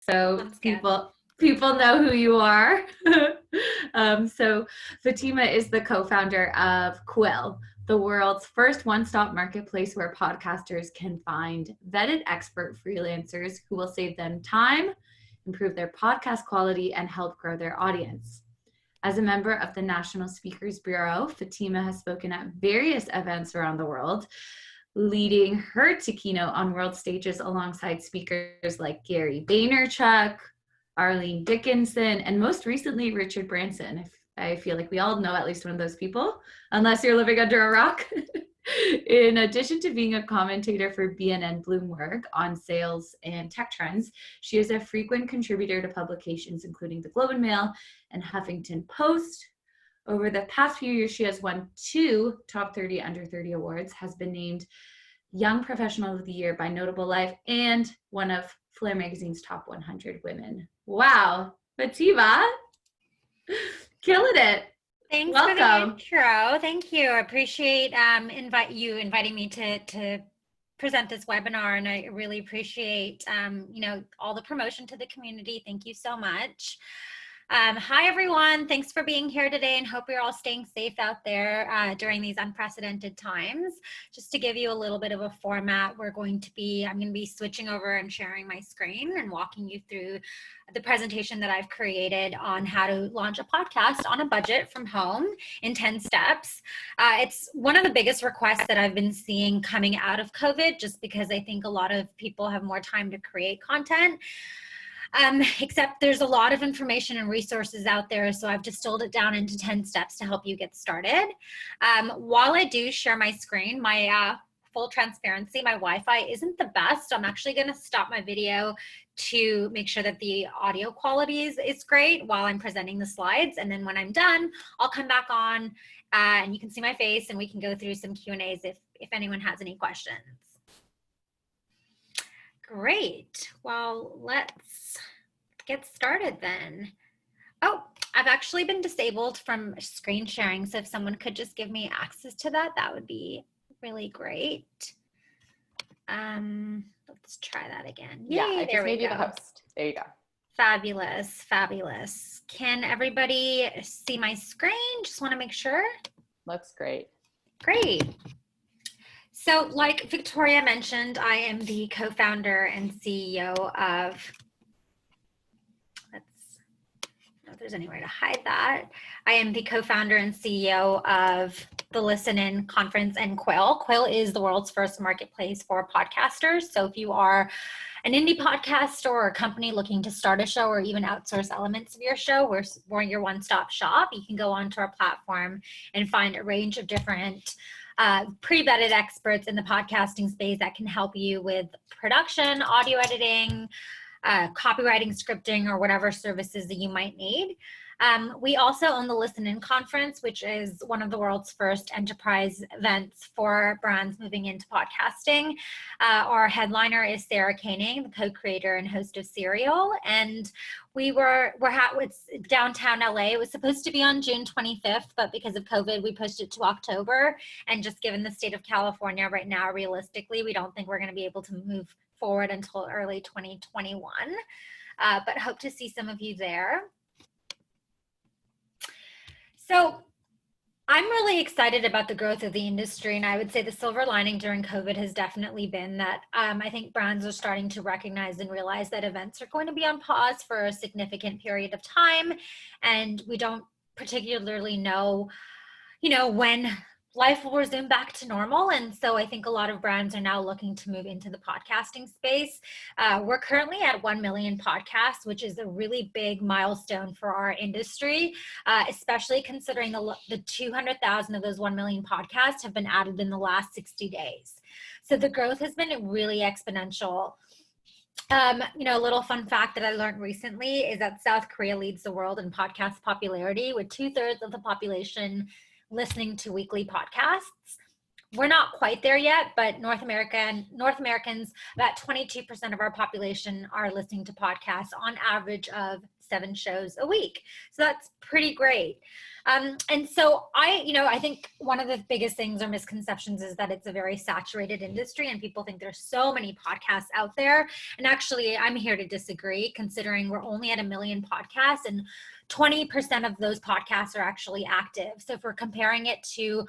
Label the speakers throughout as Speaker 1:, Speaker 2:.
Speaker 1: so people know who you are. So Fatima is the co-founder of Quill, the world's first one-stop marketplace where podcasters can find vetted expert freelancers who will save them time, improve their podcast quality, and help grow their audience. As a member of the National Speakers Bureau, Fatima has spoken at various events around the world, leading her to keynote on world stages alongside speakers like Gary Vaynerchuk, Arlene Dickinson, and most recently, Richard Branson. I feel like we all know at least one of those people, unless you're living under a rock. In addition to being a commentator for BNN Bloomberg on sales and tech trends, she is a frequent contributor to publications including the Globe and Mail and Huffington Post. Over the past few years, she has won 2 Top 30 Under 30 awards, has been named Young Professional of the Year by Notable Life, and one of Flair Magazine's Top 100 Women. Wow, Fatima, killing it.
Speaker 2: Thanks
Speaker 1: Welcome.
Speaker 2: for the intro. Thank you. I appreciate inviting me to present this webinar, and I really appreciate all the promotion to the community. Thank you so much. Hi everyone, thanks for being here today, and hope you're all staying safe out there during these unprecedented times. Just to give you a little bit of a format, I'm going to be switching over and sharing my screen and walking you through the presentation that I've created on how to launch a podcast on a budget from home in 10 steps. It's one of the biggest requests that I've been seeing coming out of COVID, just because I think a lot of people have more time to create content. Except there's a lot of information and resources out there, so I've distilled it down into 10 steps to help you get started. While I do share my screen, my full transparency, my Wi-Fi isn't the best. I'm actually going to stop my video to make sure that the audio quality is great while I'm presenting the slides, and then when I'm done, I'll come back on and you can see my face and we can go through some Q&As if anyone has any questions. Great. Well, let's get started then. Oh, I've actually been disabled from screen sharing, so if someone could just give me access to that, that would be really great. Let's try that again. Yay,
Speaker 3: yeah, I just made you
Speaker 2: go.
Speaker 3: the host. There you go.
Speaker 2: Fabulous, fabulous. Can everybody see my screen? Just want to make sure.
Speaker 3: Looks great.
Speaker 2: Great. So like Victoria mentioned, I am the co-founder and CEO of, if there's anywhere to hide that. I am the co-founder and CEO of the Listen In Conference and Quill. Quill is the world's first marketplace for podcasters. So if you are an indie podcaster or a company looking to start a show or even outsource elements of your show, we're your one-stop shop. You can go onto our platform and find a range of different pre-vetted experts in the podcasting space that can help you with production, audio editing, copywriting, scripting, or whatever services that you might need. We also own the Listen In Conference, which is one of the world's first enterprise events for brands moving into podcasting. Our headliner is Sarah Koenig, the co-creator and host of Serial, and it's downtown LA. It was supposed to be on June 25th, but because of COVID, we pushed it to October. And just given the state of California right now, realistically, we don't think we're going to be able to move forward until early 2021, but hope to see some of you there. So I'm really excited about the growth of the industry, and I would say the silver lining during COVID has definitely been that I think brands are starting to recognize and realize that events are going to be on pause for a significant period of time, and we don't particularly know, when life will resume back to normal. And so I think a lot of brands are now looking to move into the podcasting space. We're currently at 1 million podcasts, which is a really big milestone for our industry, especially considering the 200,000 of those 1 million podcasts have been added in the last 60 days. So the growth has been really exponential. A little fun fact that I learned recently is that South Korea leads the world in podcast popularity, with 2/3 of the population listening to weekly podcasts. We're not quite there yet, but North Americans, about 22% of our population are listening to podcasts on average of 7 shows a week. So that's pretty great. And so I think one of the biggest things or misconceptions is that it's a very saturated industry and people think there's so many podcasts out there. And actually, I'm here to disagree, considering we're only at 1 million podcasts and 20% of those podcasts are actually active. So if we're comparing it to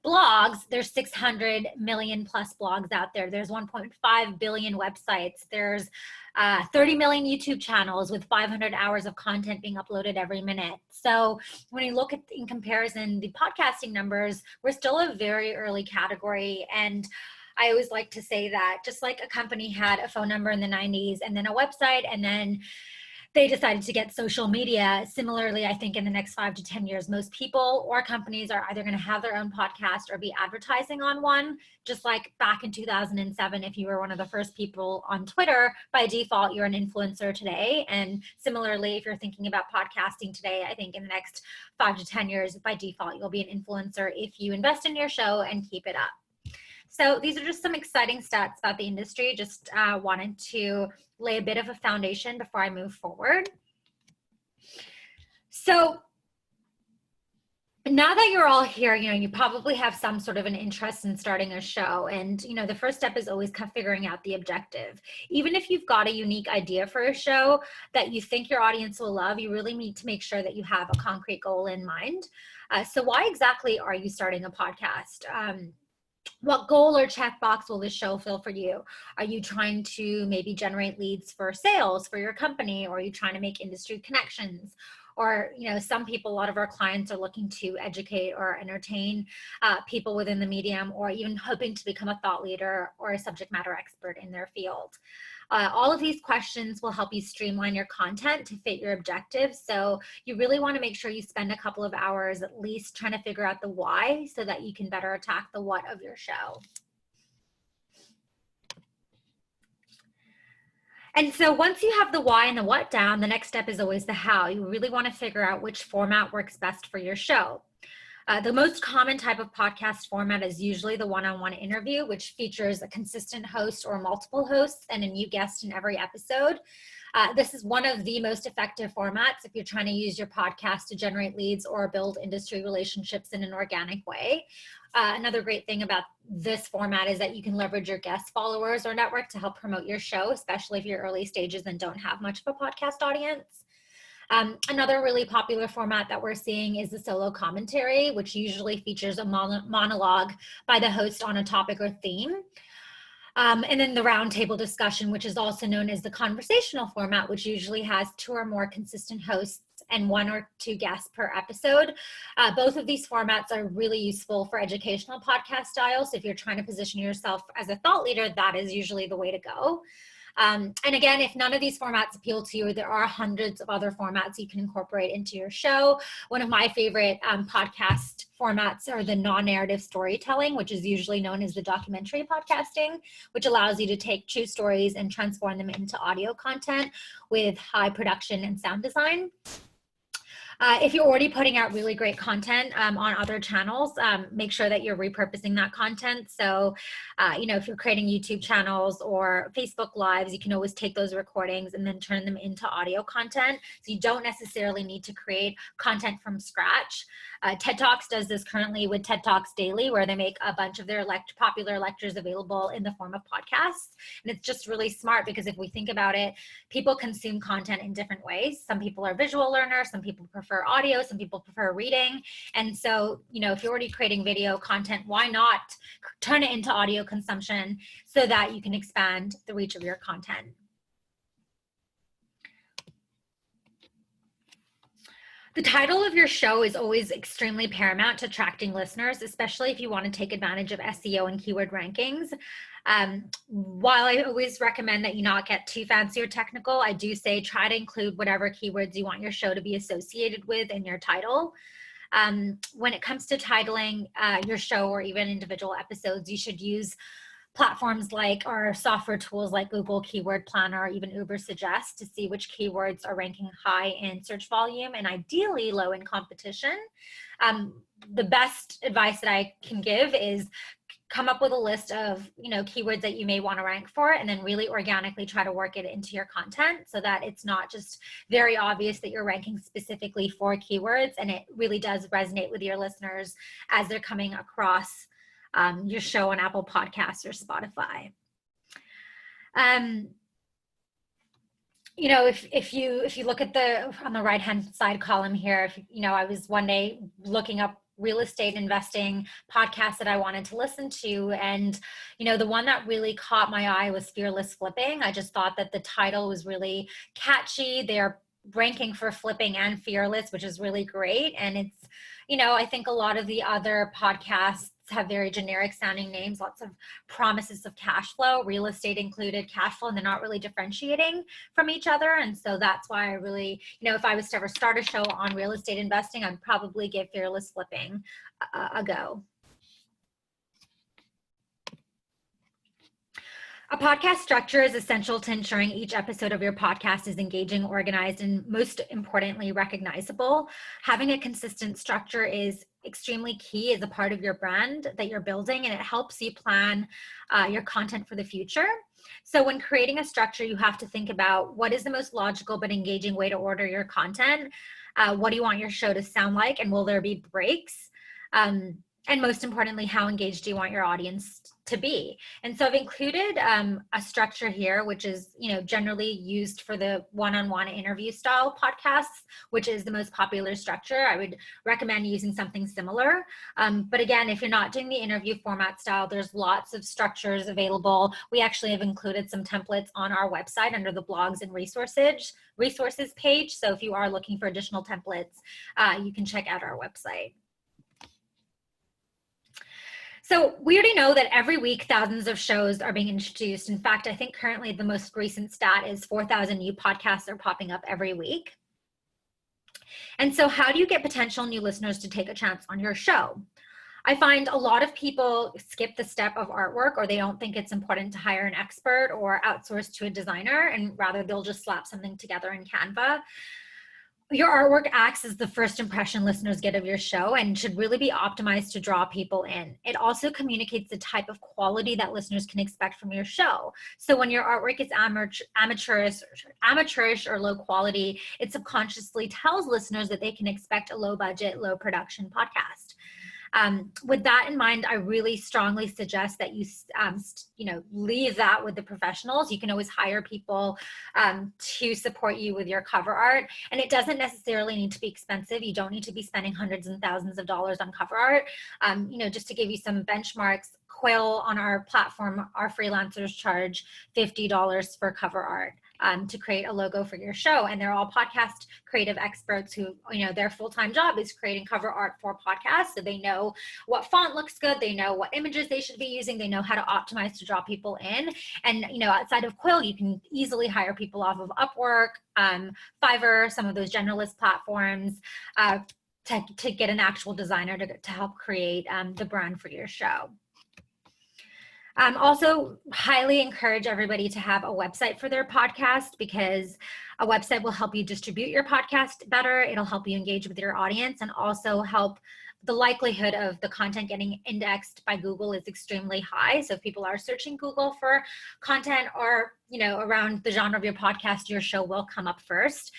Speaker 2: blogs, there's 600 million plus blogs out there. There's 1.5 billion websites. There's 30 million YouTube channels with 500 hours of content being uploaded every minute. So when you look at, in comparison, the podcasting numbers, we're still a very early category. And I always like to say that just like a company had a phone number in the 90s and then a website, and then they decided to get social media. Similarly, I think in the next 5 to 10 years, most people or companies are either going to have their own podcast or be advertising on one. Just like back in 2007, if you were one of the first people on Twitter, by default, you're an influencer today. And similarly, if you're thinking about podcasting today, I think in the next 5 to 10 years, by default, you'll be an influencer if you invest in your show and keep it up. So these are just some exciting stats about the industry. Just wanted to lay a bit of a foundation before I move forward. So now that you're all here, you probably have some sort of an interest in starting a show. And, the first step is always kind of figuring out the objective. Even if you've got a unique idea for a show that you think your audience will love, you really need to make sure that you have a concrete goal in mind. So why exactly are you starting a podcast? What goal or checkbox will this show fill for you? Are you trying to maybe generate leads for sales for your company? Or are you trying to make industry connections? Or, some people, a lot of our clients are looking to educate or entertain people within the medium, or even hoping to become a thought leader or a subject matter expert in their field. All of these questions will help you streamline your content to fit your objectives. So you really want to make sure you spend a couple of hours at least trying to figure out the why so that you can better attack the what of your show. And so once you have the why and the what down, the next step is always the how. You really want to figure out which format works best for your show. The most common type of podcast format is usually the one-on-one interview, which features a consistent host or multiple hosts and a new guest in every episode. This is one of the most effective formats if you're trying to use your podcast to generate leads or build industry relationships in an organic way. Another great thing about this format is that you can leverage your guest followers or network to help promote your show, especially if you're early stages and don't have much of a podcast audience. Another really popular format that we're seeing is the solo commentary, which usually features a monologue by the host on a topic or theme. And then the roundtable discussion, which is also known as the conversational format, which usually has 2 or more consistent hosts and 1 or 2 guests per episode. Both of these formats are really useful for educational podcast styles. So if you're trying to position yourself as a thought leader, that is usually the way to go. And again, if none of these formats appeal to you, there are hundreds of other formats you can incorporate into your show. One of my favorite podcast formats are the non-narrative storytelling, which is usually known as the documentary podcasting, which allows you to take true stories and transform them into audio content with high production and sound design. If you're already putting out really great content on other channels, make sure that you're repurposing that content. So, if you're creating YouTube channels or Facebook Lives, you can always take those recordings and then turn them into audio content. So you don't necessarily need to create content from scratch. TED Talks does this currently with TED Talks Daily, where they make a bunch of their popular lectures available in the form of podcasts. And it's just really smart because if we think about it, people consume content in different ways. Some people are visual learners, some people prefer audio, some people prefer reading. And so, if you're already creating video content, why not turn it into audio consumption so that you can expand the reach of your content? The title of your show is always extremely paramount to attracting listeners, especially if you want to take advantage of SEO and keyword rankings. While I always recommend that you not get too fancy or technical, I do say try to include whatever keywords you want your show to be associated with in your title. When it comes to titling your show or even individual episodes, you should use platforms like or software tools like Google Keyword Planner or even Ubersuggest to see which keywords are ranking high in search volume and ideally low in competition. The best advice that I can give is come up with a list of, keywords that you may want to rank for, and then really organically try to work it into your content so that it's not just very obvious that you're ranking specifically for keywords, and it really does resonate with your listeners as they're coming across your show on Apple Podcasts or Spotify. If you look at on the right hand side column here, I was one day looking up real estate investing podcasts that I wanted to listen to, and the one that really caught my eye was Fearless Flipping. I just thought that the title was really catchy. They're ranking for flipping and fearless, which is really great. And it's, I think a lot of the other podcasts have very generic sounding names, lots of promises of cash flow, real estate included cash flow, and they're not really differentiating from each other. And so that's why I really, if I was to ever start a show on real estate investing, I'd probably give Fearless Flipping a go. A podcast structure is essential to ensuring each episode of your podcast is engaging, organized, and most importantly, recognizable. Having a consistent structure is extremely key as a part of your brand that you're building, and it helps you plan your content for the future. So when creating a structure, you have to think about what is the most logical but engaging way to order your content. What do you want your show to sound like, and will there be breaks? And most importantly, how engaged do you want your audience to be? And so I've included a structure here, which is, generally used for the one-on-one interview style podcasts, which is the most popular structure. I would recommend using something similar. But again, if you're not doing the interview format style, there's lots of structures available. We actually have included some templates on our website under the blogs and resources page. So if you are looking for additional templates, you can check out our website. So we already know that every week thousands of shows are being introduced. In fact, I think currently the most recent stat is 4,000 new podcasts are popping up every week. And so how do you get potential new listeners to take a chance on your show? I find a lot of people skip the step of artwork, or they don't think it's important to hire an expert or outsource to a designer, and rather they'll just slap something together in Canva. Your artwork acts as the first impression listeners get of your show and should really be optimized to draw people in. It also communicates the type of quality that listeners can expect from your show. So when your artwork is amateurish or low quality, it subconsciously tells listeners that they can expect a low budget, low production podcast. With that in mind, I really strongly suggest that you leave that with the professionals. You can always hire people to support you with your cover art, and it doesn't necessarily need to be expensive. You don't need to be spending hundreds and thousands of dollars on cover art. Just to give you some benchmarks, Quill on our platform, our freelancers charge $50 for cover art to create a logo for your show. And they're all podcast creative experts who, their full-time job is creating cover art for podcasts. So they know what font looks good. They know what images they should be using. They know how to optimize to draw people in. And, outside of Quill, you can easily hire people off of Upwork, Fiverr, some of those generalist platforms, to get an actual designer to help create the brand for your show. Also, highly encourage everybody to have a website for their podcast, because a website will help you distribute your podcast better. It'll help you engage with your audience, and also help the likelihood of the content getting indexed by Google is extremely high. So if people are searching Google for content or, around the genre of your podcast, your show will come up first.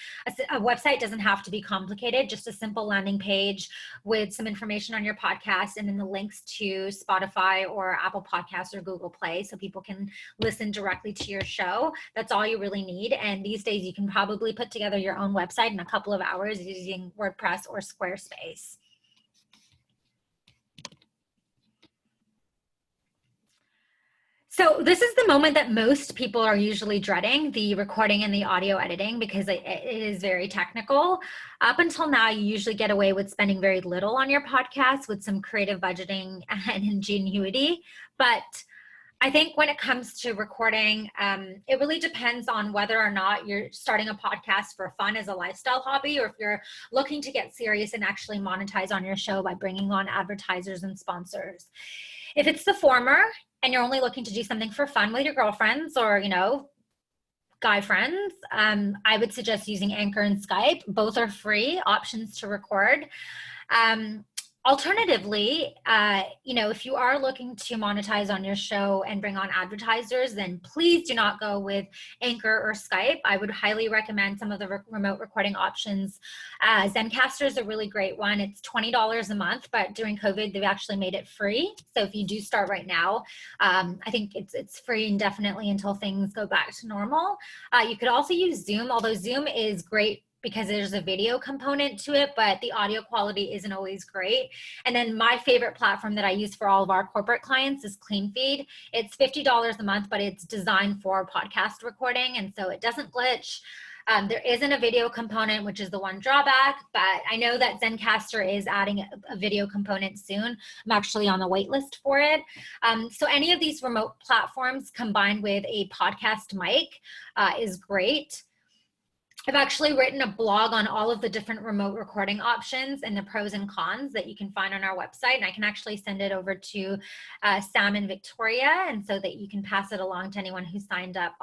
Speaker 2: A website doesn't have to be complicated, just a simple landing page with some information on your podcast and then the links to Spotify or Apple Podcasts or Google Play so people can listen directly to your show. That's all you really need. And these days you can probably put together your own website in a couple of hours using WordPress or Squarespace. So this is the moment that most people are usually dreading, the recording and the audio editing, because it is very technical. Up until now, you usually get away with spending very little on your podcast with some creative budgeting and ingenuity. But I think when it comes to recording, it really depends on whether or not you're starting a podcast for fun as a lifestyle hobby, or if you're looking to get serious and actually monetize on your show by bringing on advertisers and sponsors. If it's the former, and you're only looking to do something for fun with your girlfriends or, guy friends, I would suggest using Anchor and Skype. Both are free options to record. Alternatively, if you are looking to monetize on your show and bring on advertisers, then please do not go with Anchor or Skype. I would highly recommend some of the remote recording options. Zencastr is a really great one. It's $20 a month, but during COVID, they've actually made it free. So if you do start right now, I think it's free indefinitely until things go back to normal. You could also use Zoom, although Zoom is great because there's a video component to it, but the audio quality isn't always great. And then my favorite platform that I use for all of our corporate clients is CleanFeed. It's $50 a month, but it's designed for podcast recording, and so it doesn't glitch. There isn't a video component, which is the one drawback, but I know that Zencastr is adding a video component soon. I'm actually on the wait list for it. So any of these remote platforms combined with a podcast mic is great. I've actually written a blog on all of the different remote recording options and the pros and cons that you can find on our website. And I can actually send it over to Sam and Victoria, and so that you can pass it along to anyone who signed up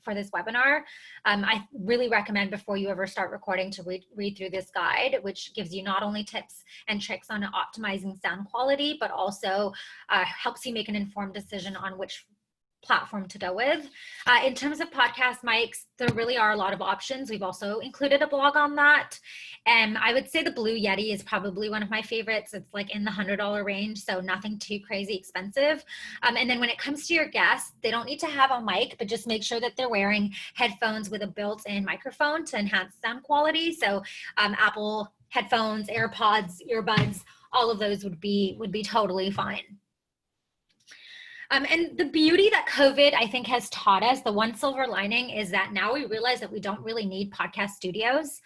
Speaker 2: for this webinar. I really recommend before you ever start recording to read through this guide, which gives you not only tips and tricks on optimizing sound quality, but also helps you make an informed decision on which platform to go with. In terms of podcast mics, there really are a lot of options. We've also included a blog on that. And I would say the Blue Yeti is probably one of my favorites. It's like in the $100 range, so nothing too crazy expensive. And then when it comes to your guests, they don't need to have a mic, but just make sure that they're wearing headphones with a built-in microphone to enhance sound quality. So Apple headphones, AirPods, earbuds, all of those would be totally fine. And the beauty that COVID, I think, has taught us, the one silver lining is that now we realize that we don't really need podcast studios.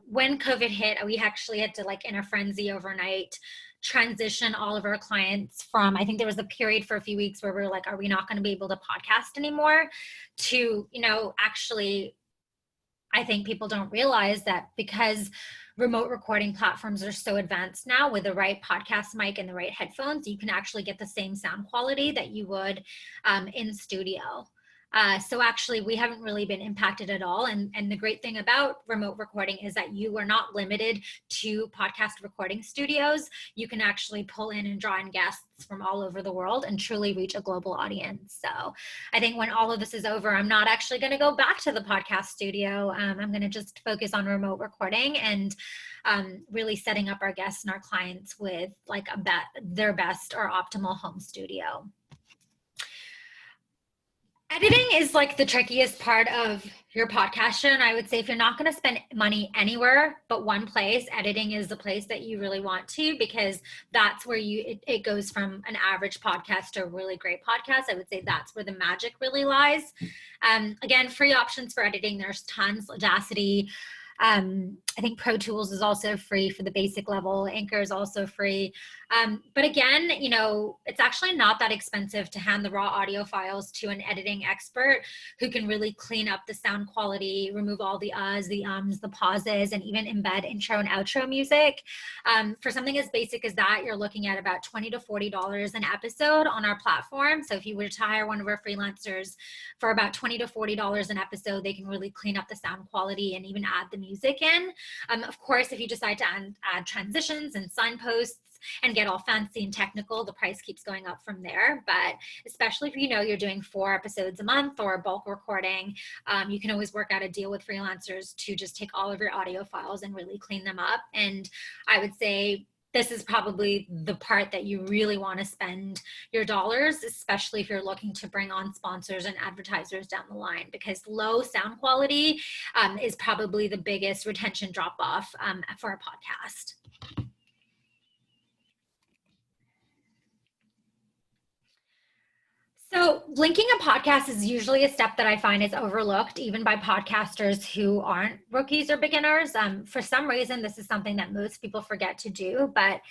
Speaker 2: When COVID hit, we actually had to, like in a frenzy overnight, transition all of our clients from, I think there was a period for a few weeks where we were like, are we not going to be able to podcast anymore? To, actually, I think people don't realize that because remote recording platforms are so advanced now, with the right podcast mic and the right headphones, you can actually get the same sound quality that you would in studio. So actually, we haven't really been impacted at all. And the great thing about remote recording is that you are not limited to podcast recording studios. You can actually pull in and draw in guests from all over the world and truly reach a global audience. So I think when all of this is over, I'm not actually going to go back to the podcast studio. I'm going to just focus on remote recording and really setting up our guests and our clients with like their best or optimal home studio. Editing is like the trickiest part of your podcast show. And I would say if you're not going to spend money anywhere but one place, editing is the place that you really want to, because that's where it goes from an average podcast to a really great podcast. I would say that's where the magic really lies. Again, free options for editing. There's tons. Audacity. I think Pro Tools is also free for the basic level. Anchor is also free. But again, it's actually not that expensive to hand the raw audio files to an editing expert who can really clean up the sound quality, remove all the uhs, the ums, the pauses, and even embed intro and outro music. For something as basic as that, you're looking at about $20 to $40 an episode on our platform. So if you were to hire one of our freelancers for about $20 to $40 an episode, they can really clean up the sound quality and even add the music in. Of course, if you decide to add transitions and signposts and get all fancy and technical, the price keeps going up from there. But especially if you're doing 4 episodes a month or a bulk recording, you can always work out a deal with freelancers to just take all of your audio files and really clean them up. And I would say this is probably the part that you really want to spend your dollars, especially if you're looking to bring on sponsors and advertisers down the line, because low sound quality is probably the biggest retention drop off for a podcast. So linking a podcast is usually a step that I find is overlooked even by podcasters who aren't rookies or beginners. For some reason, this is something that most people forget to do, but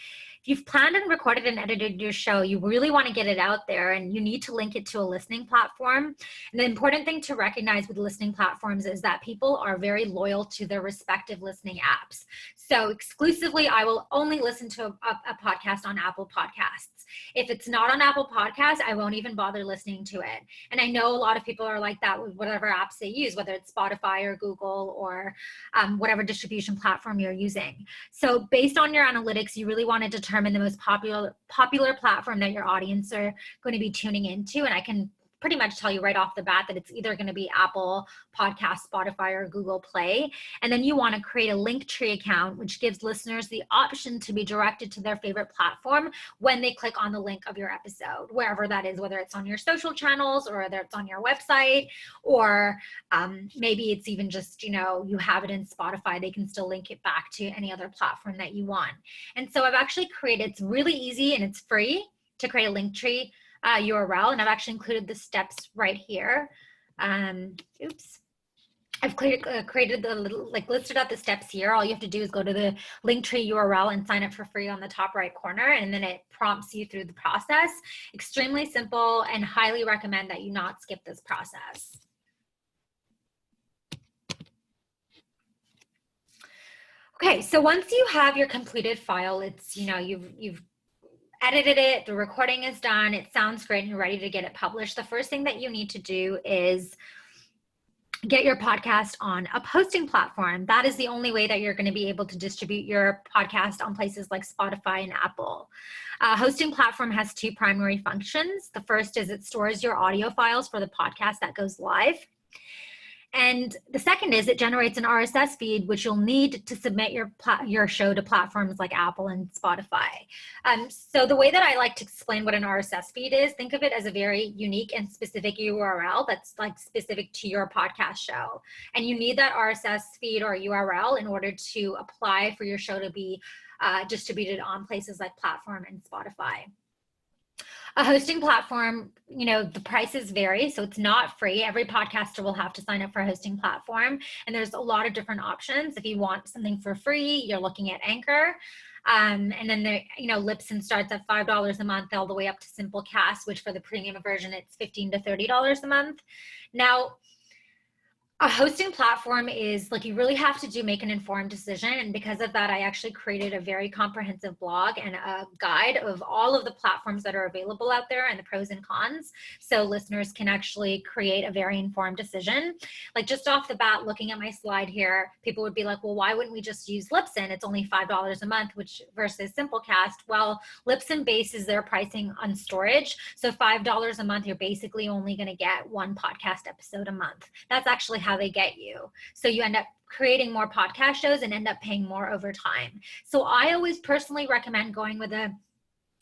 Speaker 2: if you've planned and recorded and edited your show, you really want to get it out there and you need to link it to a listening platform. And the important thing to recognize with listening platforms is that people are very loyal to their respective listening apps. So exclusively, I will only listen to a podcast on Apple Podcasts. If it's not on Apple Podcasts, I won't even bother listening to it. And I know a lot of people are like that with whatever apps they use, whether it's Spotify or Google or whatever distribution platform you're using. So based on your analytics, you really want to determine the most popular platform that your audience are going to be tuning into. And I can pretty much tell you right off the bat that it's either going to be Apple Podcast, Spotify, or Google Play. And then you want to create a Linktree account, which gives listeners the option to be directed to their favorite platform when they click on the link of your episode, wherever that is, whether it's on your social channels or whether it's on your website, or maybe it's even just, you have it in Spotify, they can still link it back to any other platform that you want. And so I've actually created, it's really easy and it's free to create a Linktree URL, and I've actually included the steps right here. Oops. I've created the little, listed out the steps here. All you have to do is go to the Linktree URL and sign up for free on the top right corner, and then it prompts you through the process. Extremely simple, and highly recommend that you not skip this process. Okay, so once you have your completed file, it's, you've edited it, the recording is done, it sounds great, and you're ready to get it published. The first thing that you need to do is get your podcast on a hosting platform. That is the only way that you're going to be able to distribute your podcast on places like Spotify and Apple. Hosting platform has two primary functions. The first is it stores your audio files for the podcast that goes live. And the second is it generates an RSS feed, which you'll need to submit your show to platforms like Apple and Spotify. So the way that I like to explain what an RSS feed is, think of it as a very unique and specific URL that's specific to your podcast show. And you need that RSS feed or URL in order to apply for your show to be distributed on places like Platform and Spotify. A hosting platform, the prices vary, so it's not free. Every podcaster will have to sign up for a hosting platform, and there's a lot of different options. If you want something for free, you're looking at Anchor, and then Libsyn starts at $5 a month all the way up to Simplecast, which for the premium version, it's $15 to $30 a month. Now, a hosting platform is you really have to make an informed decision. And because of that, I actually created a very comprehensive blog and a guide of all of the platforms that are available out there and the pros and cons. So listeners can actually create a very informed decision. Just off the bat, looking at my slide here, people would be like, well, why wouldn't we just use Libsyn? It's only $5 a month, which versus Simplecast. Well, Libsyn bases their pricing on storage. So $5 a month, you're basically only going to get one podcast episode a month. That's actually how they get you. So you end up creating more podcast shows and end up paying more over time. So I always personally recommend going with a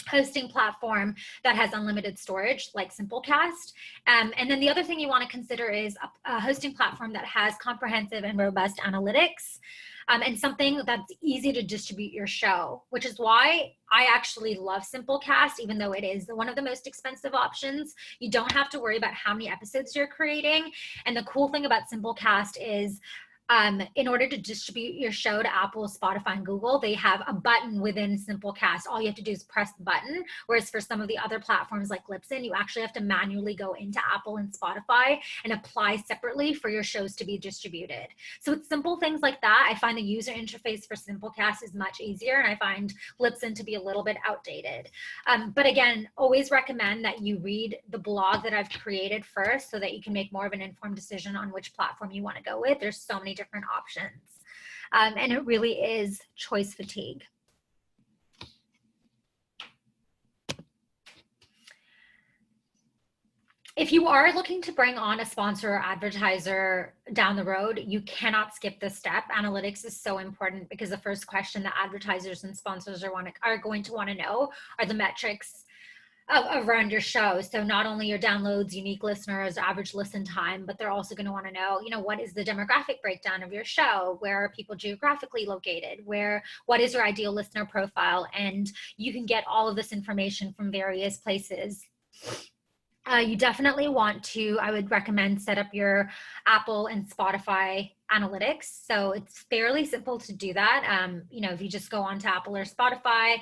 Speaker 2: hosting platform that has unlimited storage like Simplecast. And then the other thing you want to consider is a hosting platform that has comprehensive and robust analytics. And something that's easy to distribute your show, which is why I actually love Simplecast, even though it is one of the most expensive options. You don't have to worry about how many episodes you're creating. And the cool thing about Simplecast is in order to distribute your show to Apple, Spotify, and Google, they have a button within Simplecast. All you have to do is press the button. Whereas for some of the other platforms like Libsyn, you actually have to manually go into Apple and Spotify and apply separately for your shows to be distributed. So it's simple things like that. I find the user interface for Simplecast is much easier, and I find Libsyn to be a little bit outdated. But again, always recommend that you read the blog that I've created first so that you can make more of an informed decision on which platform you want to go with. There's so many different options. And it really is choice fatigue. If you are looking to bring on a sponsor or advertiser down the road, you cannot skip this step. Analytics is so important because the first question that advertisers and sponsors are going to want to know are the metrics around your show. So not only your downloads, unique listeners, average listen time, but they're also going to want to know, what is the demographic breakdown of your show? Where are people geographically located? What is your ideal listener profile? And you can get all of this information from various places. You definitely want to, I would recommend set up your Apple and Spotify analytics. So it's fairly simple to do that. You know, if you just go onto Apple or Spotify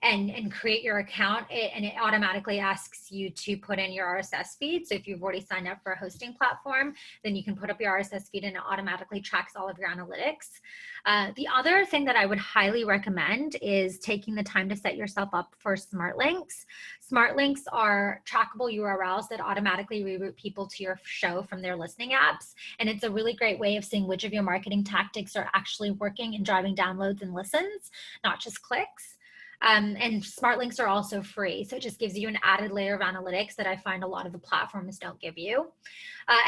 Speaker 2: and create your account, it automatically asks you to put in your RSS feed. So if you've already signed up for a hosting platform, then you can put up your RSS feed and it automatically tracks all of your analytics. The other thing that I would highly recommend is taking the time to set yourself up for smart links. Smart links are trackable URLs that automatically reroute people to your show from their listening apps. And it's a really great way of seeing which of your marketing tactics are actually working and driving downloads and listens, not just clicks. And smart links are also free. So it just gives you an added layer of analytics that I find a lot of the platforms don't give you.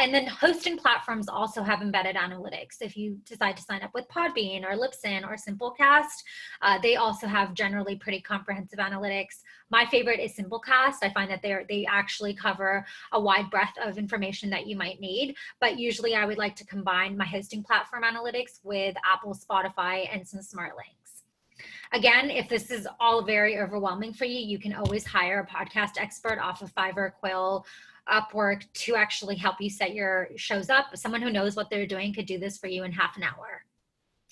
Speaker 2: And then hosting platforms also have embedded analytics. If you decide to sign up with Podbean or Libsyn or Simplecast, they also have generally pretty comprehensive analytics. My favorite is Simplecast. I find that they actually cover a wide breadth of information that you might need, but usually I would like to combine my hosting platform analytics with Apple, Spotify, and some smart links. Again, if this is all very overwhelming for you, you can always hire a podcast expert off of Fiverr, Quill, Upwork to actually help you set your shows up. Someone who knows what they're doing could do this for you in half an hour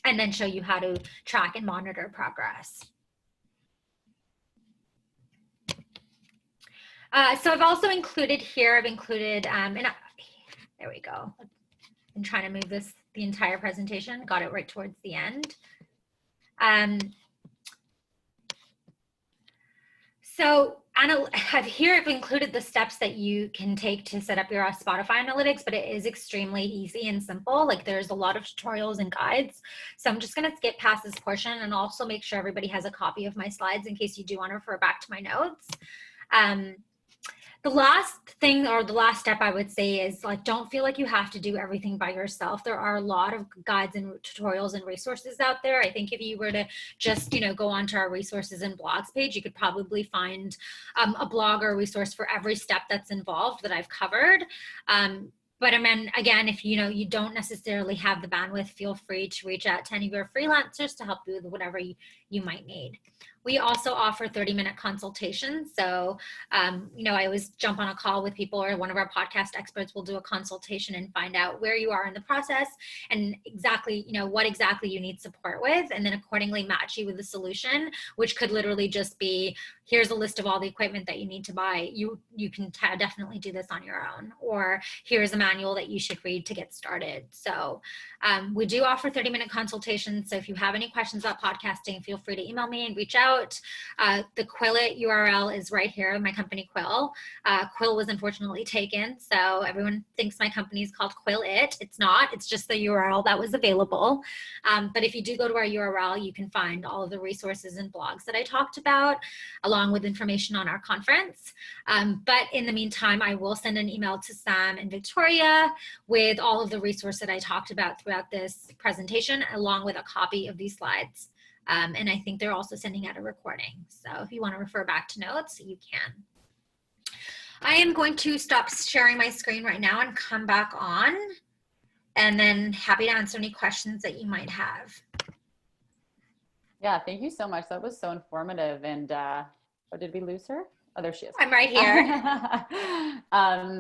Speaker 2: and then show you how to track and monitor progress. So I've also included here, there we go. I'm trying to move the entire presentation, got it right towards the end. So I've included the steps that you can take to set up your Spotify analytics, but it is extremely easy and simple. Like there's a lot of tutorials and guides. So I'm just going to skip past this portion and also make sure everybody has a copy of my slides in case you do want to refer back to my notes. The last thing or the last step I would say is like, don't feel like you have to do everything by yourself. There are a lot of guides and tutorials and resources out there. I think if you were to just, go onto our resources and blogs page, you could probably find a blog or a resource for every step that's involved that I've covered. But I mean, again, if you don't necessarily have the bandwidth, feel free to reach out to any of your freelancers to help you with whatever you might need. We also offer 30-minute consultations. So, I always jump on a call with people, or one of our podcast experts will do a consultation and find out where you are in the process and exactly, what exactly you need support with, and then accordingly match you with a solution, which could literally just be, here's a list of all the equipment that you need to buy. You can definitely do this on your own, or here's a manual that you should read to get started. So we do offer 30-minute consultations. So if you have any questions about podcasting, feel free to email me and reach out. The Quill It URL is right here, my company Quill. Quill was unfortunately taken, so everyone thinks my company is called Quill It. It's not, it's just the URL that was available. But if you do go to our URL, you can find all of the resources and blogs that I talked about, along with information on our conference. But in the meantime, I will send an email to Sam and Victoria with all of the resources that I talked about throughout this presentation, along with a copy of these slides. And I think they're also sending out a recording. So if you want to refer back to notes, you can. I am going to stop sharing my screen right now and come back on, and then happy to answer any questions that you might have.
Speaker 3: Yeah, thank you so much. That was so informative. And did we lose her? Oh, there she is.
Speaker 2: I'm right here.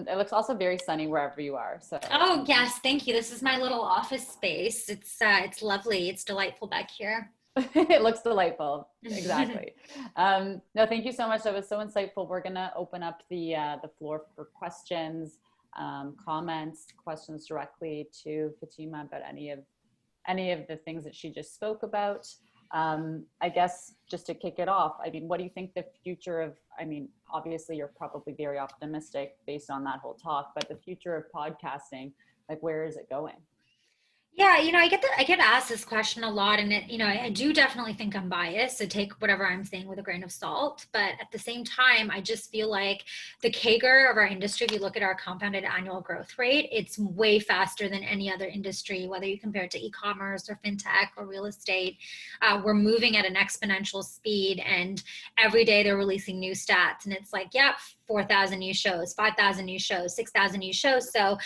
Speaker 3: It looks also very sunny wherever you are. So.
Speaker 2: Oh yes, thank you. This is my little office space. It's lovely. It's delightful back here.
Speaker 3: It looks delightful. Exactly. No, thank you so much. That was so insightful. We're going to open up the floor for questions, comments, questions directly to Fatima about any of the things that she just spoke about. I guess just to kick it off, I mean, what do you think the future of, obviously you're probably very optimistic based on that whole talk, but the future of podcasting, like where is it going?
Speaker 2: Yeah, I get asked this question a lot, and I do definitely think I'm biased, so take whatever I'm saying with a grain of salt. But at the same time, I just feel like the CAGR of our industry, if you look at our compounded annual growth rate, it's way faster than any other industry, whether you compare it to e-commerce or fintech or real estate. We're moving at an exponential speed, and every day they're releasing new stats, and it's like, yeah, 4,000 new shows, 5,000 new shows, 6,000 new shows. So,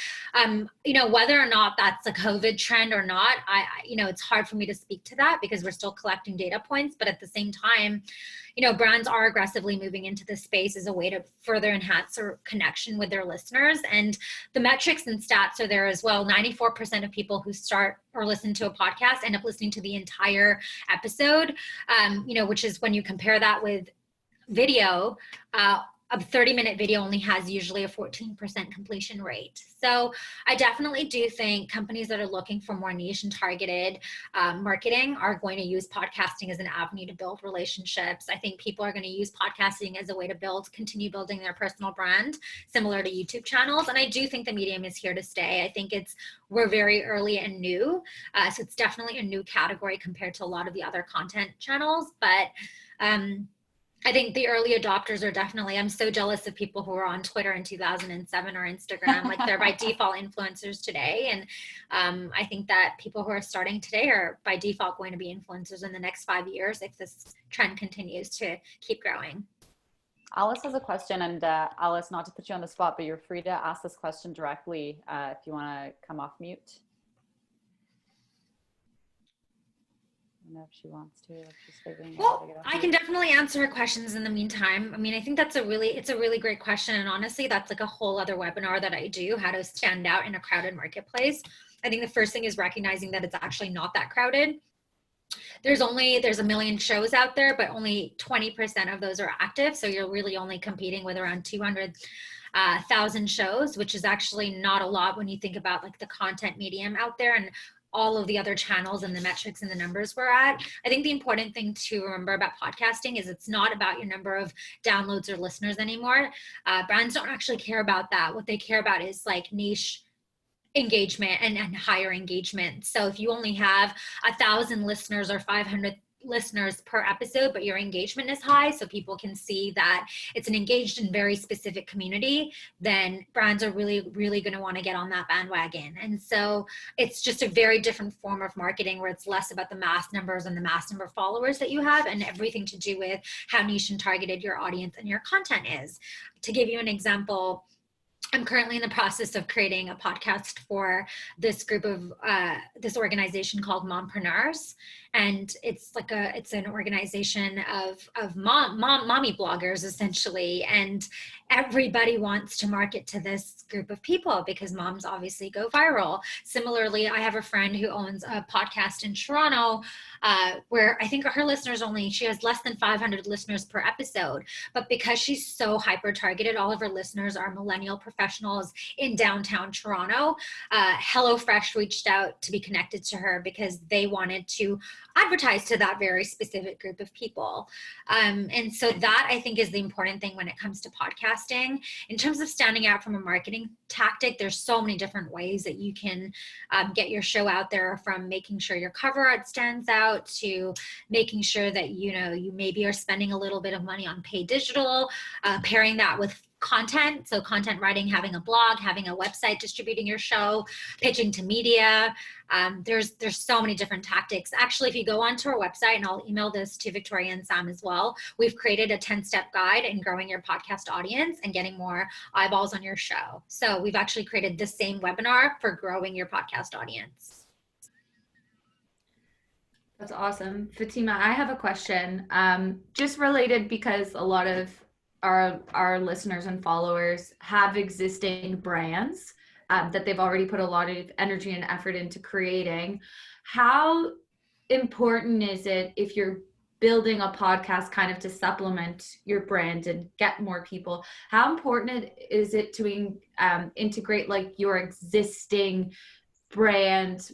Speaker 2: whether or not that's a COVID trend or not, it's hard for me to speak to that because we're still collecting data points. But at the same time, brands are aggressively moving into this space as a way to further enhance their connection with their listeners. And the metrics and stats are there as well. 94% of people who start or listen to a podcast end up listening to the entire episode, which is when you compare that with video, a 30-minute video only has usually a 14% completion rate. So I definitely do think companies that are looking for more niche and targeted marketing are going to use podcasting as an avenue to build relationships. I think people are going to use podcasting as a way to continue building their personal brand, similar to YouTube channels. And I do think the medium is here to stay. I think we're very early and new. So it's definitely a new category compared to a lot of the other content channels. But I think the early adopters are definitely, I'm so jealous of people who were on Twitter in 2007 or Instagram, like they're by default influencers today. And I think that people who are starting today are by default going to be influencers in the next 5 years if this trend continues to keep growing.
Speaker 3: Alice has a question, and Alice, not to put you on the spot, but you're free to ask this question directly if you want to come off mute. I don't know if she wants to, if she's figuring out how to get off
Speaker 2: I can definitely answer her questions in the meantime. I mean, I think it's a really great question. And honestly, that's like a whole other webinar that I do, how to stand out in a crowded marketplace. I think the first thing is recognizing that it's actually not that crowded. There's a million shows out there, but only 20% of those are active. So you're really only competing with around 200,000 shows, which is actually not a lot when you think about like the content medium out there and all of the other channels and the metrics and the numbers we're at. I think the important thing to remember about podcasting is it's not about your number of downloads or listeners anymore. Brands don't actually care about that. What they care about is like niche engagement and higher engagement. So if you only have 1,000 listeners or 500 listeners per episode, but your engagement is high, so people can see that it's an engaged and very specific community, then brands are really, really going to want to get on that bandwagon. And so it's just a very different form of marketing where it's less about the mass numbers and the mass number of followers that you have and everything to do with how niche and targeted your audience and your content is. To give you an example, I'm currently in the process of creating a podcast for this group of this organization called Mompreneurs, and it's an organization of mommy bloggers essentially, and everybody wants to market to this group of people because moms obviously go viral. Similarly, I have a friend who owns a podcast in Toronto where I think she has less than 500 listeners per episode, but because she's so hyper targeted, all of her listeners are millennial professionals in downtown Toronto. HelloFresh reached out to be connected to her because they wanted to advertise to that very specific group of people. And so that I think is the important thing when it comes to podcasting. In terms of standing out from a marketing tactic, there's so many different ways that you can get your show out there, from making sure your cover art stands out to making sure that, you maybe are spending a little bit of money on paid digital, pairing that with content. So content writing, having a blog, having a website, distributing your show, pitching to media. There's so many different tactics. Actually, if you go onto our website, and I'll email this to Victoria and Sam as well, we've created a 10-step guide in growing your podcast audience and getting more eyeballs on your show. So we've actually created the same webinar for growing your podcast audience.
Speaker 1: That's awesome. Fatima, I have a question, just related because a lot of our listeners and followers have existing brands that they've already put a lot of energy and effort into creating. How important is it if you're building a podcast kind of to supplement your brand and get more people? How important is it to integrate like your existing brand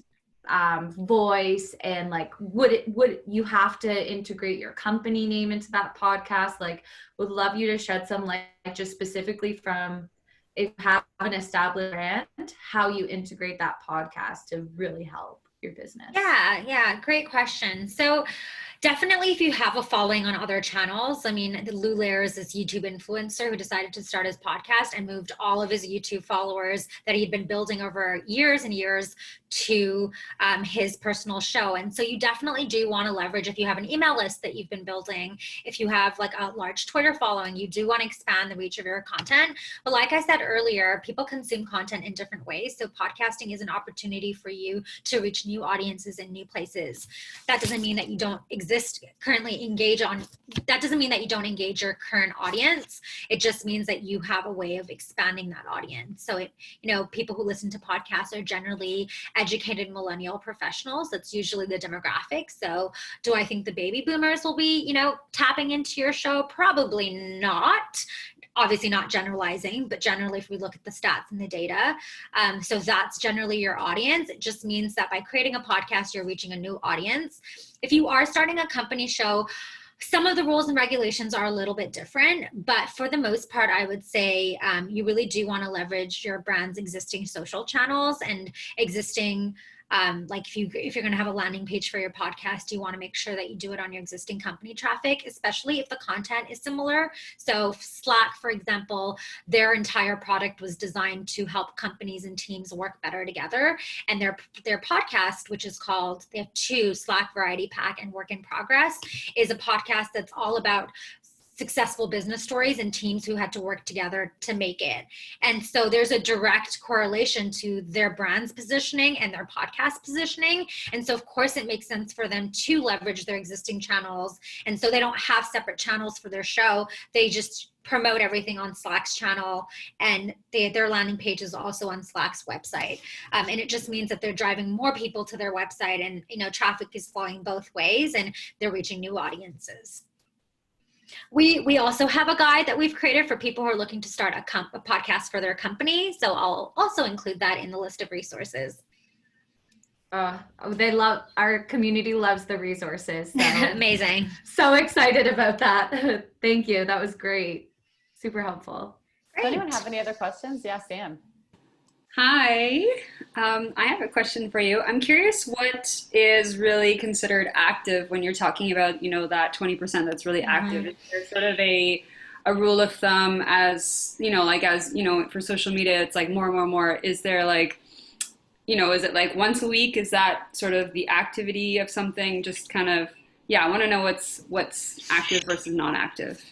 Speaker 1: voice, and like would you have to integrate your company name into that podcast? Like, would love you to shed some light just specifically from, if you have an established brand, how you integrate that podcast to really help your business.
Speaker 2: Yeah, great question. So Definitely if you have a following on other channels. I mean, Lou Lair is this YouTube influencer who decided to start his podcast and moved all of his YouTube followers that he'd been building over years and years to his personal show. And so you definitely do want to leverage, if you have an email list that you've been building, if you have like a large Twitter following, you do want to expand the reach of your content. But like I said earlier, people consume content in different ways. So podcasting is an opportunity for you to reach new audiences in new places. That doesn't mean that you don't that doesn't mean that you don't engage your current audience. It just means that you have a way of expanding that audience. So people who listen to podcasts are generally educated millennial professionals. That's usually the demographic. So do I think the baby boomers will be, tapping into your show? Probably not. Obviously not generalizing, but generally if we look at the stats and the data, so that's generally your audience. It just means that by creating a podcast, you're reaching a new audience. If you are starting a company show, some of the rules and regulations are a little bit different, but for the most part, I would say you really do want to leverage your brand's existing social channels and existing like if you're going to have a landing page for your podcast, you want to make sure that you do it on your existing company traffic, especially if the content is similar. So Slack, for example, their entire product was designed to help companies and teams work better together. And their podcast, which is called, they have two, Slack Variety Pack and Work in Progress, is a podcast that's all about successful business stories and teams who had to work together to make it. And so there's a direct correlation to their brand's positioning and their podcast positioning. And so of course it makes sense for them to leverage their existing channels. And so they don't have separate channels for their show. They just promote everything on Slack's channel, and their landing page is also on Slack's website. And it just means that they're driving more people to their website, and traffic is flowing both ways and they're reaching new audiences. We also have a guide that we've created for people who are looking to start a podcast for their company. So I'll also include that in the list of resources.
Speaker 1: Our community loves the resources. So.
Speaker 2: Amazing.
Speaker 1: So excited about that. Thank you. That was great. Super helpful.
Speaker 3: Great. Does anyone have any other questions? Yeah, Sam.
Speaker 4: Hi, I have a question for you. I'm curious what is really considered active when you're talking about, that 20% that's really active. Is there sort of a rule of thumb as for social media, it's like more. Is there is it like once a week? Is that sort of the activity of something? Just kind of, I want to know what's active versus not active.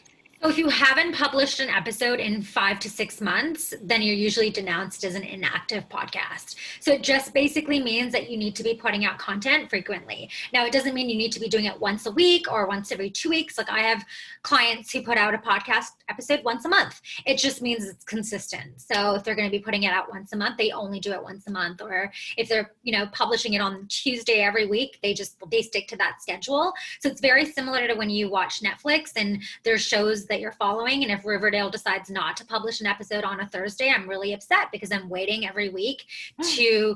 Speaker 2: So if you haven't published an episode in 5 to 6 months, then you're usually denounced as an inactive podcast. So it just basically means that you need to be putting out content frequently. Now, it doesn't mean you need to be doing it once a week or once every 2 weeks. Like I have clients who put out a podcast episode once a month. It just means it's consistent. So if they're going to be putting it out once a month, they only do it once a month. Or if they're, publishing it on Tuesday every week, they stick to that schedule. So it's very similar to when you watch Netflix and there's shows that you're following, and if Riverdale decides not to publish an episode on a Thursday, I'm really upset because I'm waiting every week to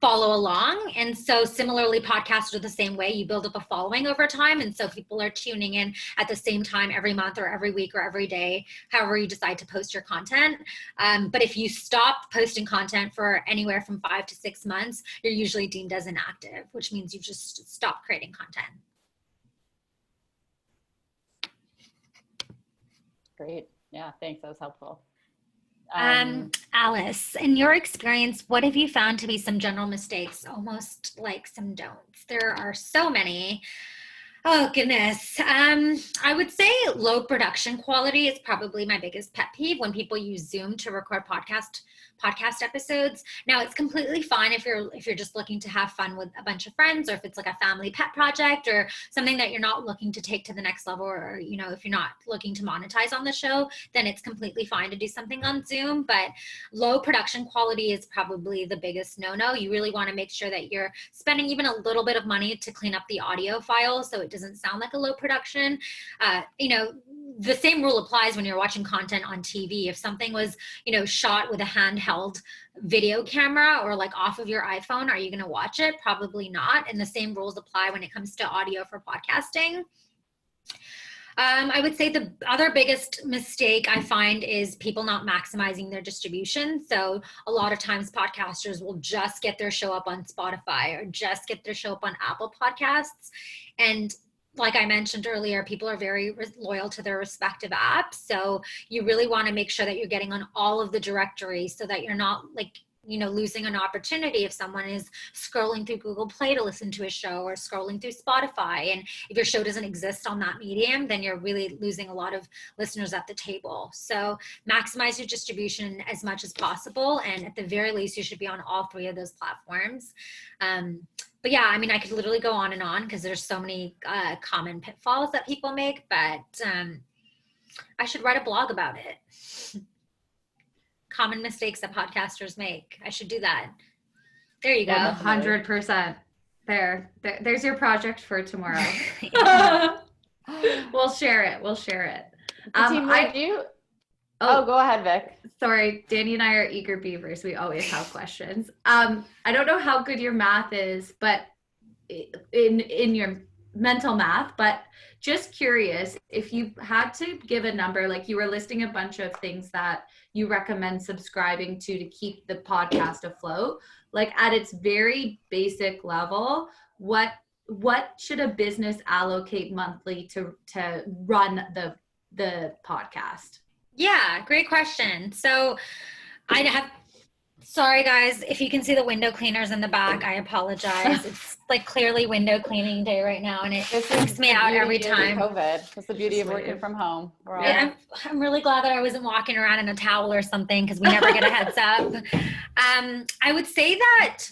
Speaker 2: follow along. And so similarly, podcasts are the same way. You build up a following over time, and so people are tuning in at the same time every month or every week or every day, however you decide to post your content. But if you stop posting content for anywhere from 5 to 6 months, you're usually deemed as inactive, which means you just stop creating content.
Speaker 3: Great. Yeah, thanks. That was helpful.
Speaker 2: Alice, in your experience, what have you found to be some general mistakes, almost like some don'ts? There are so many. Oh, goodness. I would say low production quality is probably my biggest pet peeve when people use Zoom to record podcast episodes. Now, it's completely fine if you're just looking to have fun with a bunch of friends, or if it's like a family pet project or something that you're not looking to take to the next level, or if you're not looking to monetize on the show, then it's completely fine to do something on Zoom. But low production quality is probably the biggest no-no. You really want to make sure that you're spending even a little bit of money to clean up the audio file so it doesn't sound like a low production. The same rule applies when you're watching content on TV. If something was, shot with a handheld video camera or like off of your iPhone, are you going to watch it? Probably not. And the same rules apply when it comes to audio for podcasting. I would say the other biggest mistake I find is people not maximizing their distribution. So a lot of times podcasters will just get their show up on Spotify or just get their show up on Apple Podcasts. And like I mentioned earlier, people are very loyal to their respective apps. So you really want to make sure that you're getting on all of the directories so that you're not like, losing an opportunity if someone is scrolling through Google Play to listen to a show or scrolling through Spotify. And if your show doesn't exist on that medium, then you're really losing a lot of listeners at the table. So maximize your distribution as much as possible. And at the very least, you should be on all 3 of those platforms. But yeah, I mean, I could literally go on and on because there's so many common pitfalls that people make, but I should write a blog about it. Common mistakes that podcasters make. I should do that. There you go.
Speaker 1: 100%. There's your project for tomorrow. We'll share it.
Speaker 3: Go ahead, Vic.
Speaker 1: Sorry, Danny and I are eager beavers. We always have questions. I don't know how good your math is, but in your mental math, but just curious, if you had to give a number, like you were listing a bunch of things that you recommend subscribing to keep the podcast afloat, like at its very basic level, what should a business allocate monthly to run the podcast?
Speaker 2: Yeah, great question. So sorry guys, if you can see the window cleaners in the back, I apologize. It's like clearly window cleaning day right now, and it freaks me out every time.
Speaker 3: COVID. That's the beauty of working from home.
Speaker 2: I'm really glad that I wasn't walking around in a towel or something because we never get a heads up. I would say that,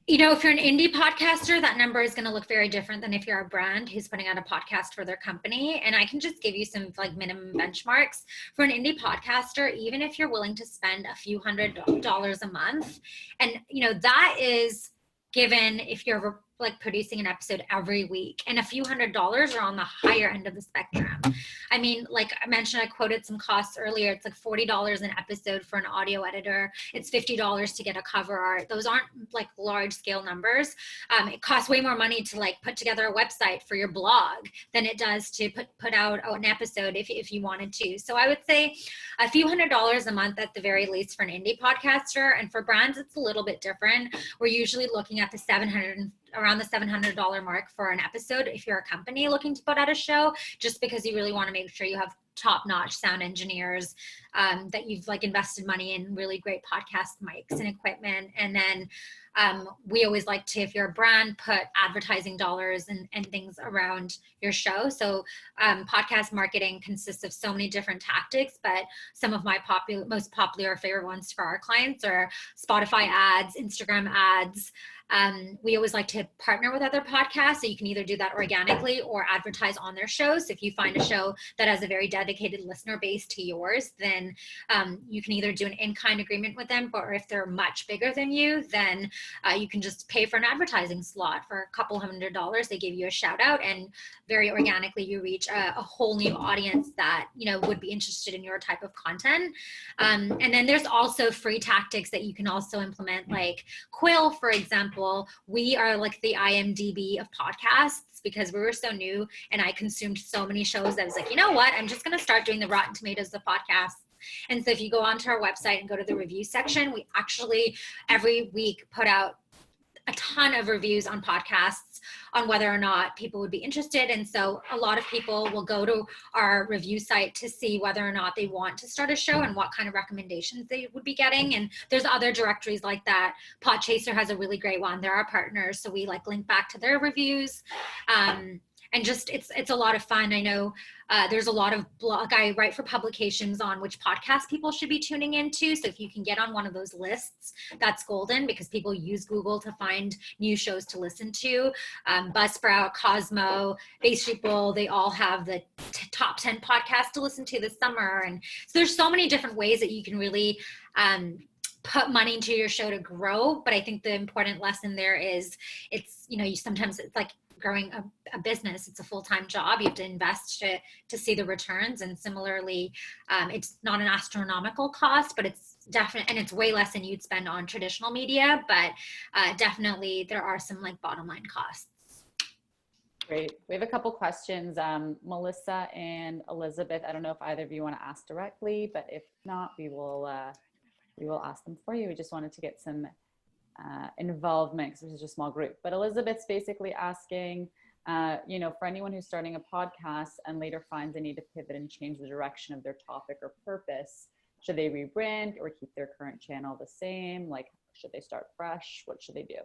Speaker 2: if you're an indie podcaster, that number is going to look very different than if you're a brand who's putting out a podcast for their company. And I can just give you some like minimum benchmarks for an indie podcaster, even if you're willing to spend a few $100s a month. And, that is given if you're like producing an episode every week, and a few $100s are on the higher end of the spectrum. I mean, like I mentioned, I quoted some costs earlier. It's like $40 an episode for an audio editor. It's $50 to get a cover art. Those aren't like large scale numbers. It costs way more money to like put together a website for your blog than it does to put out an episode if you wanted to. So I would say a few $100s a month at the very least for an indie podcaster. And for brands, it's a little bit different. We're usually looking at around the $700 mark for an episode if you're a company looking to put out a show, just because you really want to make sure you have top-notch sound engineers, that you've like invested money in really great podcast mics and equipment. And then we always like to, if you're a brand, put advertising dollars and things around your show. So podcast marketing consists of so many different tactics, but some of my most popular favorite ones for our clients are Spotify ads, Instagram ads. We always like to partner with other podcasts, so you can either do that organically or advertise on their shows. So if you find a show that has a very dedicated listener base to yours, then you can either do an in-kind agreement with them, or if they're much bigger than you, then you can just pay for an advertising slot for a couple $100. They give you a shout out, and very organically you reach a whole new audience that would be interested in your type of content. And then there's also free tactics that you can also implement, like Quill, for example. We are like the IMDb of podcasts because we were so new, and I consumed so many shows that I was like, you know what, I'm just going to start doing the Rotten Tomatoes of podcasts. And so if you go onto our website and go to the review section, we actually every week put out a ton of reviews on podcasts on whether or not people would be interested. And so a lot of people will go to our review site to see whether or not they want to start a show and what kind of recommendations they would be getting. And there's other directories like that. Podchaser has a really great one. They're our partners, so we like link back to their reviews. And just it's a lot of fun. I know there's a lot of blog. I write for publications on which podcast people should be tuning into. So if you can get on one of those lists, that's golden, because people use Google to find new shows to listen to. Buzzsprout, Cosmo, Bay Street Bull, they all have the top 10 podcasts to listen to this summer. And so there's so many different ways that you can really put money into your show to grow. But I think the important lesson there is sometimes it's like growing a business. It's a full-time job. You have to invest to see the returns. And similarly, it's not an astronomical cost, but it's definitely, and it's way less than you'd spend on traditional media, but definitely there are some like bottom line costs.
Speaker 3: Great. We have a couple questions. Melissa and Elizabeth, I don't know if either of you want to ask directly, but if not, we will ask them for you. We just wanted to get some involvement because this is a small group. But Elizabeth's basically asking, for anyone who's starting a podcast and later finds they need to pivot and change the direction of their topic or purpose, should they rebrand or keep their current channel the same? Like, should they start fresh? What should they do?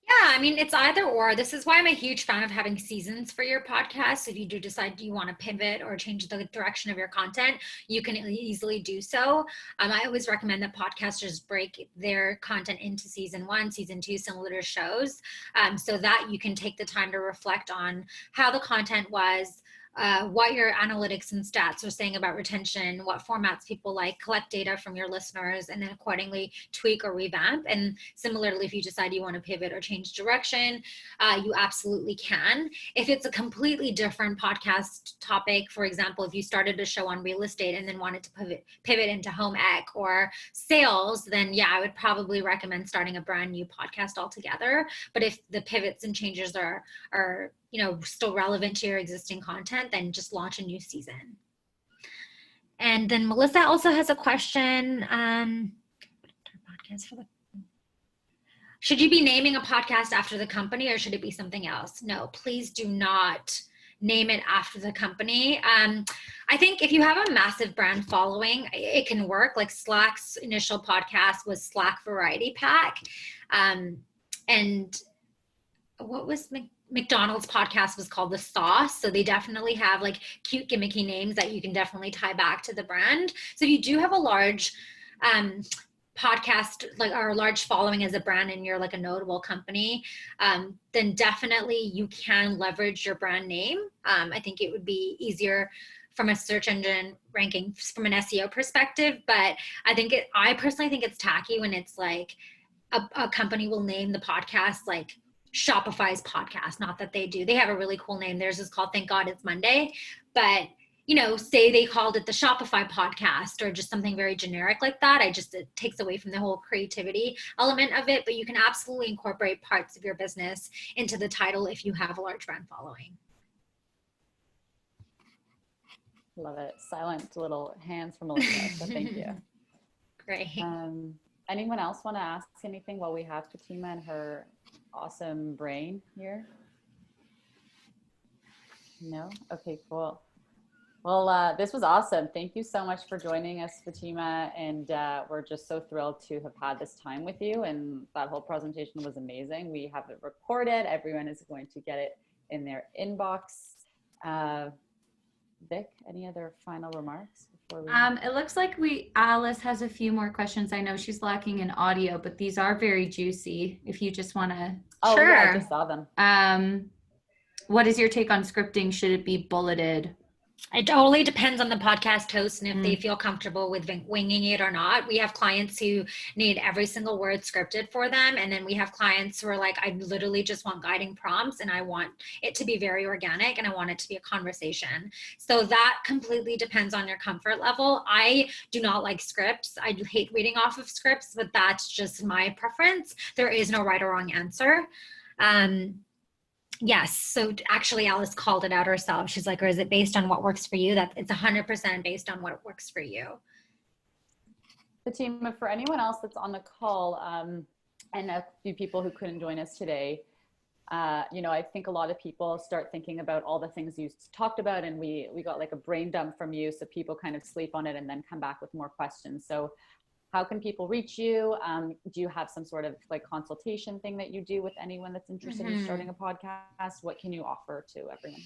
Speaker 2: Yeah, I mean, it's either or. This is why I'm a huge fan of having seasons for your podcast. If you do decide you want to pivot or change the direction of your content, you can easily do so. I always recommend that podcasters break their content into season 1, season 2, similar to shows, so that you can take the time to reflect on how the content was, what your analytics and stats are saying about retention, what formats people like, collect data from your listeners, and then accordingly tweak or revamp. And similarly, if you decide you want to pivot or change direction, you absolutely can. If it's a completely different podcast topic, for example, if you started a show on real estate and then wanted to pivot into home ec or sales, then yeah, I would probably recommend starting a brand new podcast altogether. But if the pivots and changes are still relevant to your existing content, then just launch a new season. And then Melissa also has a question. Should you be naming a podcast after the company or should it be something else? No, please do not name it after the company. I think if you have a massive brand following, it can work. Like Slack's initial podcast was Slack Variety Pack. And what was McDonald's podcast was called The Sauce. So they definitely have like cute gimmicky names that you can definitely tie back to the brand. So if you do have a large podcast, like, or a large following as a brand and you're like a notable company, then definitely you can leverage your brand name. I think it would be easier from a search engine ranking from an SEO perspective, but I personally think it's tacky when it's like a company will name the podcast like Shopify's podcast. Not that they do. They have a really cool name. Theirs is called Thank God It's Monday. But, say they called it the Shopify podcast or just something very generic like that. It takes away from the whole creativity element of it. But you can absolutely incorporate parts of your business into the title if you have a large brand following.
Speaker 3: Love it. Silent little hands from Melissa. So thank you.
Speaker 2: Great.
Speaker 3: Anyone else want to ask anything while we have Fatima and her awesome brain here? No? Okay, cool. Well, this was awesome. Thank you so much for joining us, Fatima. And we're just so thrilled to have had this time with you. And that whole presentation was amazing. We have it recorded. Everyone is going to get it in their inbox. Vic, any other final remarks?
Speaker 1: It looks like Alice has a few more questions. I know she's lacking in audio, but these are very juicy. If you just want to.
Speaker 3: Oh,
Speaker 1: sure.
Speaker 3: Yeah, I just saw them.
Speaker 1: What is your take on scripting? Should it be bulleted?
Speaker 2: It totally depends on the podcast host and if they feel comfortable with winging it or not. We have clients who need every single word scripted for them. And then we have clients who are like, I literally just want guiding prompts and I want it to be very organic and I want it to be a conversation. So that completely depends on your comfort level. I do not like scripts. I hate reading off of scripts, but that's just my preference. There is no right or wrong answer. Yes. So actually Alice called it out herself. She's like, or is it based on what works for you? That it's 100% based on what works for you.
Speaker 3: Fatima, for anyone else that's on the call, and a few people who couldn't join us today, I think a lot of people start thinking about all the things you talked about and we got like a brain dump from you. So people kind of sleep on it and then come back with more questions. So how can people reach you? Do you have some sort of like consultation thing that you do with anyone that's interested in starting a podcast? What can you offer to everyone?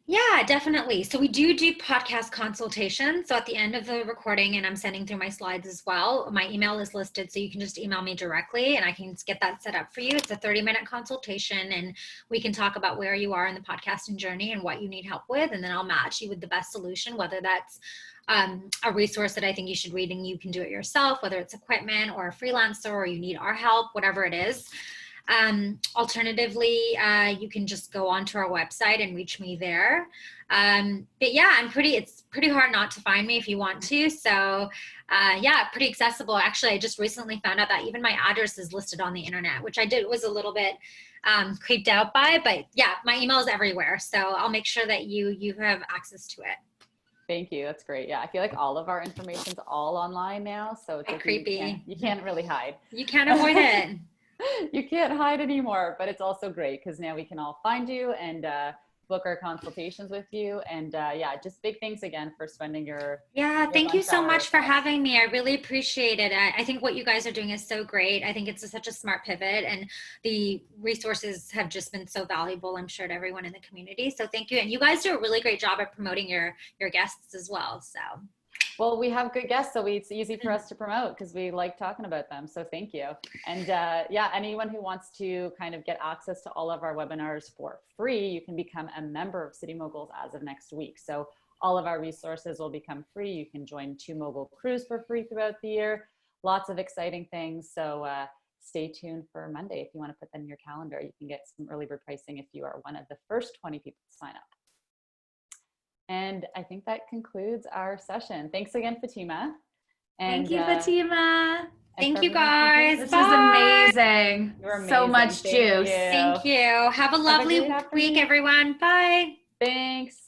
Speaker 2: Yeah, definitely. So we do podcast consultations. So at the end of the recording, and I'm sending through my slides as well, my email is listed. So you can just email me directly and I can get that set up for you. It's a 30-minute consultation and we can talk about where you are in the podcasting journey and what you need help with. And then I'll match you with the best solution, whether that's a resource that I think you should read and you can do it yourself, whether it's equipment or a freelancer or you need our help, whatever it is. Alternatively, you can just go onto our website and reach me there. But yeah, it's pretty hard not to find me if you want to. So yeah, pretty accessible. Actually, I just recently found out that even my address is listed on the internet, which was a little bit creeped out by, but yeah, my email is everywhere. So I'll make sure that you have access to it.
Speaker 3: Thank you. That's great. Yeah, I feel like all of our information's all online now, so it's like
Speaker 2: creepy.
Speaker 3: You can't really hide.
Speaker 2: You can't avoid it.
Speaker 3: You can't hide anymore, but it's also great because now we can all find you and book our consultations with you. And yeah, just big thanks again for spending your
Speaker 2: thank you so much for
Speaker 3: us.
Speaker 2: having me. I really appreciate it. I think what you guys are doing is so great. I think it's such a smart pivot, and the resources have just been so valuable, I'm sure, to everyone in the community. So thank you. And you guys do a really great job at promoting your guests as well. So.
Speaker 3: Well, we have good guests, so it's easy for us to promote because we like talking about them. So thank you. And yeah, anyone who wants to kind of get access to all of our webinars for free, you can become a member of City Moguls as of next week. So all of our resources will become free. You can join 2 Mogul crews for free throughout the year. Lots of exciting things. So stay tuned for Monday. If you want to put them in your calendar, you can get some early bird pricing if you are one of the first 20 people to sign up. And I think that concludes our session. Thanks again, Fatima. And,
Speaker 1: thank you, Fatima.
Speaker 2: Thank you, guys.
Speaker 1: This was amazing.
Speaker 3: You're amazing.
Speaker 1: So much juice.
Speaker 2: Thank you. Have a lovely week, everyone. Bye.
Speaker 3: Thanks.